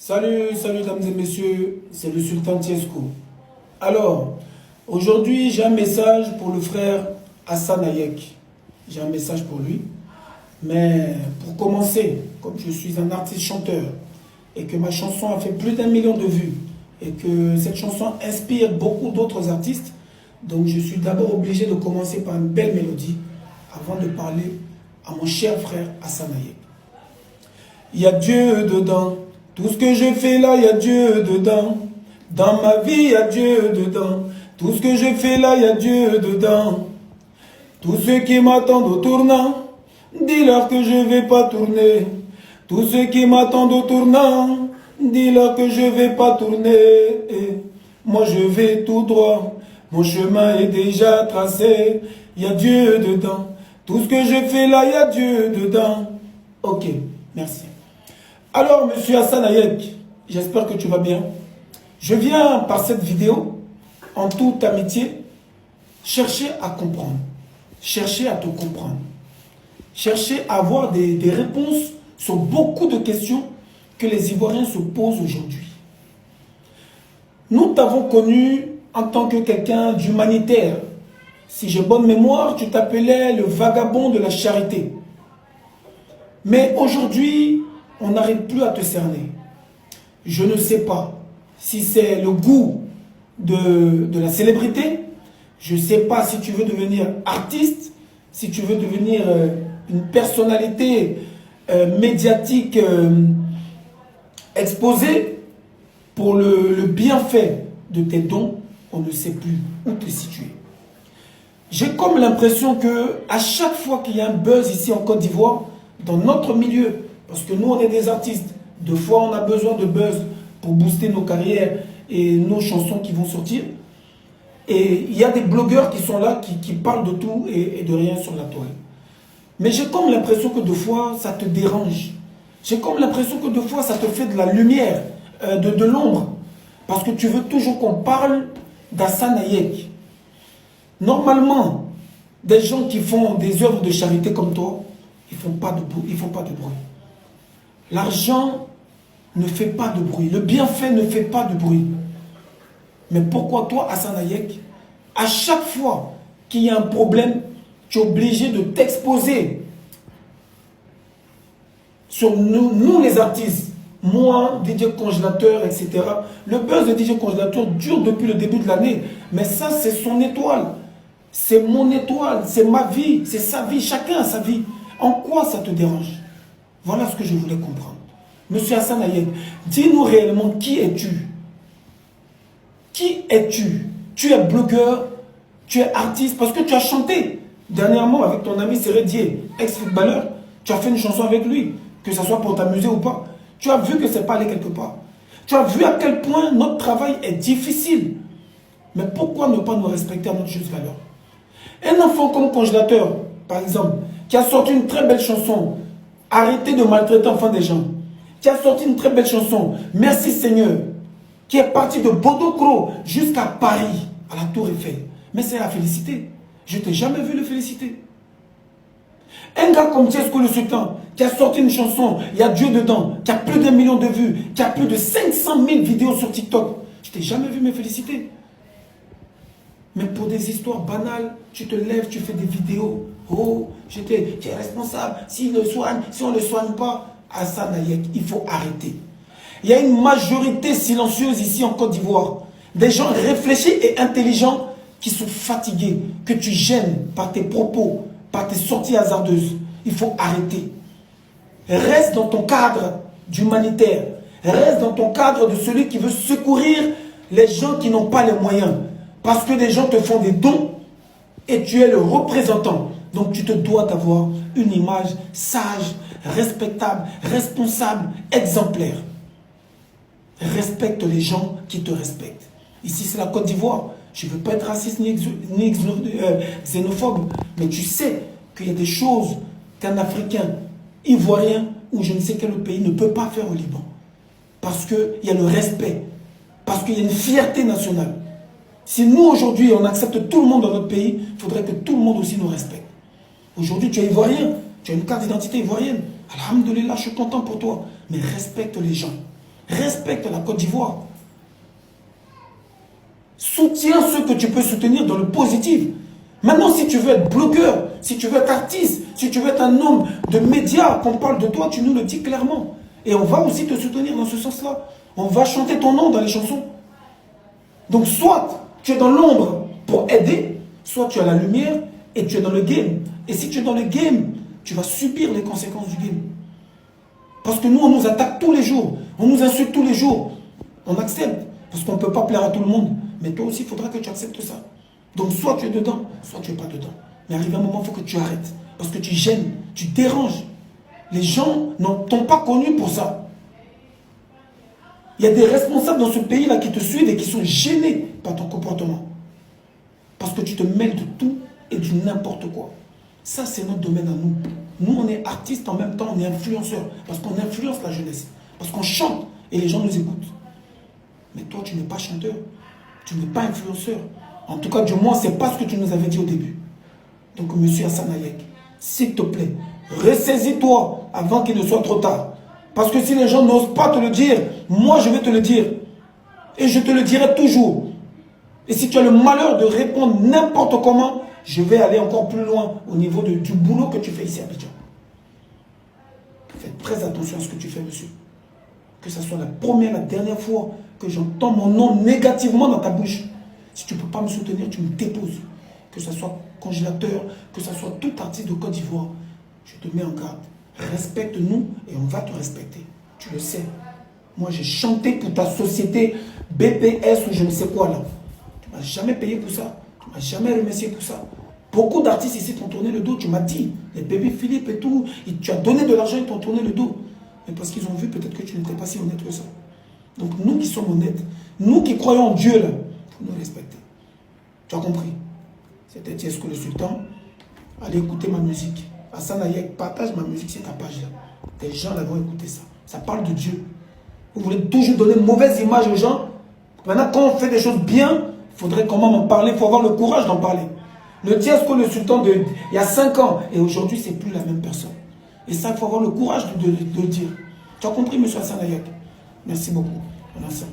Salut, salut, dames et messieurs, c'est le Sultan Tiesco. Alors, aujourd'hui, j'ai un message pour le frère Hassan Hayek. J'ai un message pour lui. Mais pour commencer, comme je suis un artiste chanteur et que ma chanson a fait plus d'1 million de vues et que cette chanson inspire beaucoup d'autres artistes, donc je suis d'abord obligé de commencer par une belle mélodie avant de parler à mon cher frère Hassan Hayek. Il y a Dieu dedans. Tout ce que je fais là, il y a Dieu dedans. Dans ma vie, il y a Dieu dedans. Tout ce que je fais là, il y a Dieu dedans. Tous ceux qui m'attendent au tournant, dis-leur que je vais pas tourner. Tous ceux qui m'attendent au tournant, dis-leur que je vais pas tourner. Et moi je vais tout droit. Mon chemin est déjà tracé. Il y a Dieu dedans. Tout ce que je fais là, il y a Dieu dedans. Ok, merci. Alors, monsieur Hassan Hayek, j'espère que tu vas bien. Je viens par cette vidéo, en toute amitié, chercher à comprendre, chercher à te comprendre, chercher à avoir des réponses sur beaucoup de questions que les Ivoiriens se posent aujourd'hui. Nous t'avons connu en tant que quelqu'un d'humanitaire. Si j'ai bonne mémoire, tu t'appelais le vagabond de la charité. Mais aujourd'hui, on n'arrive plus à te cerner. Je ne sais pas si c'est le goût de la célébrité. Je ne sais pas si tu veux devenir artiste, si tu veux devenir une personnalité médiatique exposée pour le bienfait de tes dons. On ne sait plus où te situer. J'ai comme l'impression que à chaque fois qu'il y a un buzz ici en Côte d'Ivoire, dans notre milieu, parce que nous on est des artistes, deux fois on a besoin de buzz pour booster nos carrières et nos chansons qui vont sortir. Et il y a des blogueurs qui sont là, qui parlent de tout et de rien sur la toile. Mais j'ai comme l'impression que deux fois ça te dérange. J'ai comme l'impression que deux fois ça te fait de la lumière, de l'ombre. Parce que tu veux toujours qu'on parle d'Hassan Hayek. Normalement, des gens qui font des œuvres de charité comme toi, ils ne font pas de bruit. L'argent ne fait pas de bruit. Le bienfait ne fait pas de bruit. Mais pourquoi toi, Hassan Hayek, à chaque fois qu'il y a un problème, tu es obligé de t'exposer sur nous les artistes, moi, DJ Congélateur, etc. Le buzz de DJ Congélateur dure depuis le début de l'année. Mais ça, c'est son étoile. C'est mon étoile. C'est ma vie. C'est sa vie. Chacun a sa vie. En quoi ça te dérange? Voilà ce que je voulais comprendre. Monsieur Hassan Hayek, dis-nous réellement qui es-tu? Qui es-tu? Tu es blogueur, tu es artiste, parce que tu as chanté dernièrement avec ton ami Seredier, ex-footballeur. Tu as fait une chanson avec lui, que ce soit pour t'amuser ou pas. Tu as vu que c'est pas allé quelque part. Tu as vu à quel point notre travail est difficile. Mais pourquoi ne pas nous respecter à notre juste valeur? Un enfant comme Congélateur, par exemple, qui a sorti une très belle chanson, arrêtez de maltraiter enfin des gens, qui a sorti une très belle chanson, Merci Seigneur, qui est parti de Bodokro jusqu'à Paris, à la Tour Eiffel. Mais c'est à féliciter. Je ne t'ai jamais vu le féliciter. Un gars comme Tiesco le Sultan, qui a sorti une chanson, il y a Dieu dedans, qui a plus d'1 million de vues, qui a plus de 500 000 vidéos sur TikTok. Je ne t'ai jamais vu me féliciter. Mais pour des histoires banales, tu te lèves, tu fais des vidéos. Oh, tu es responsable. Si on ne le soigne pas, Hassan Hayek, il faut arrêter. Il y a une majorité silencieuse ici en Côte d'Ivoire. Des gens réfléchis et intelligents qui sont fatigués, que tu gênes par tes propos, par tes sorties hasardeuses. Il faut arrêter. Reste dans ton cadre d'humanitaire. Reste dans ton cadre de celui qui veut secourir les gens qui n'ont pas les moyens. Parce que des gens te font des dons et tu es le représentant. Donc tu te dois d'avoir une image sage, respectable, responsable, exemplaire. Respecte les gens qui te respectent. Ici c'est la Côte d'Ivoire. Je ne veux pas être raciste ni xénophobe. Mais tu sais qu'il y a des choses qu'un Africain, Ivoirien ou je ne sais quel autre pays ne peut pas faire au Liban. Parce qu'il y a le respect. Parce qu'il y a une fierté nationale. Si nous, aujourd'hui, on accepte tout le monde dans notre pays, il faudrait que tout le monde aussi nous respecte. Aujourd'hui, tu es ivoirien, tu as une carte d'identité ivoirienne. Alhamdulillah, je suis content pour toi. Mais respecte les gens. Respecte la Côte d'Ivoire. Soutiens ceux que tu peux soutenir dans le positif. Maintenant, si tu veux être blogueur, si tu veux être artiste, si tu veux être un homme de médias, qu'on parle de toi, tu nous le dis clairement. Et on va aussi te soutenir dans ce sens-là. On va chanter ton nom dans les chansons. Donc, soit tu es dans l'ombre pour aider, soit tu as la lumière et tu es dans le game. Et si tu es dans le game, tu vas subir les conséquences du game. Parce que nous, on nous attaque tous les jours. On nous insulte tous les jours. On accepte. Parce qu'on ne peut pas plaire à tout le monde. Mais toi aussi, il faudra que tu acceptes ça. Donc, soit tu es dedans, soit tu n'es pas dedans. Mais arrive un moment, il faut que tu arrêtes. Parce que tu gênes, tu déranges. Les gens ne t'ont pas connu pour ça. Il y a des responsables dans ce pays-là qui te suivent et qui sont gênés par ton comportement. Parce que tu te mêles de tout et du n'importe quoi. Ça, c'est notre domaine à nous. Nous, on est artistes, en même temps, on est influenceurs. Parce qu'on influence la jeunesse. Parce qu'on chante et les gens nous écoutent. Mais toi, tu n'es pas chanteur. Tu n'es pas influenceur. En tout cas, du moins, ce n'est pas ce que tu nous avais dit au début. Donc, monsieur Hassan Hayek, s'il te plaît, ressaisis-toi avant qu'il ne soit trop tard. Parce que si les gens n'osent pas te le dire, moi, je vais te le dire. Et je te le dirai toujours. Et si tu as le malheur de répondre n'importe comment, je vais aller encore plus loin au niveau du boulot que tu fais ici à Abidjan. Faites très attention à ce que tu fais, monsieur. Que ce soit la première, la dernière fois que j'entends mon nom négativement dans ta bouche. Si tu ne peux pas me soutenir, tu me déposes. Que ce soit congélateur, que ce soit tout artiste de Côte d'Ivoire. Je te mets en garde. Respecte-nous et on va te respecter. Tu le sais. Moi, j'ai chanté pour ta société BPS ou je ne sais quoi là. Tu ne m'as jamais payé pour ça. Tu ne m'as jamais remercié pour ça. Beaucoup d'artistes ici t'ont tourné le dos. Tu m'as dit, les bébés Philippe et tout, tu as donné de l'argent, ils t'ont tourné le dos. Mais parce qu'ils ont vu peut-être que tu n'étais pas si honnête que ça. Donc nous qui sommes honnêtes, nous qui croyons en Dieu là, il faut nous respecter. Tu as compris? C'était Tiesco le Sultan. Allez écouter ma musique. Hassan Hayek, partage ma musique sur ta page là. Des gens là vont écouter ça. Ça parle de Dieu. Vous voulez toujours donner une mauvaise image aux gens. Maintenant, quand on fait des choses bien, il faudrait comment m'en parler. Il faut avoir le courage d'en parler. Le Tiesco le Sultan, il y a 5 ans, et aujourd'hui, c'est plus la même personne. Et ça, il faut avoir le courage de le dire. Tu as compris, monsieur Hassan Hayek? Merci beaucoup. On a ça.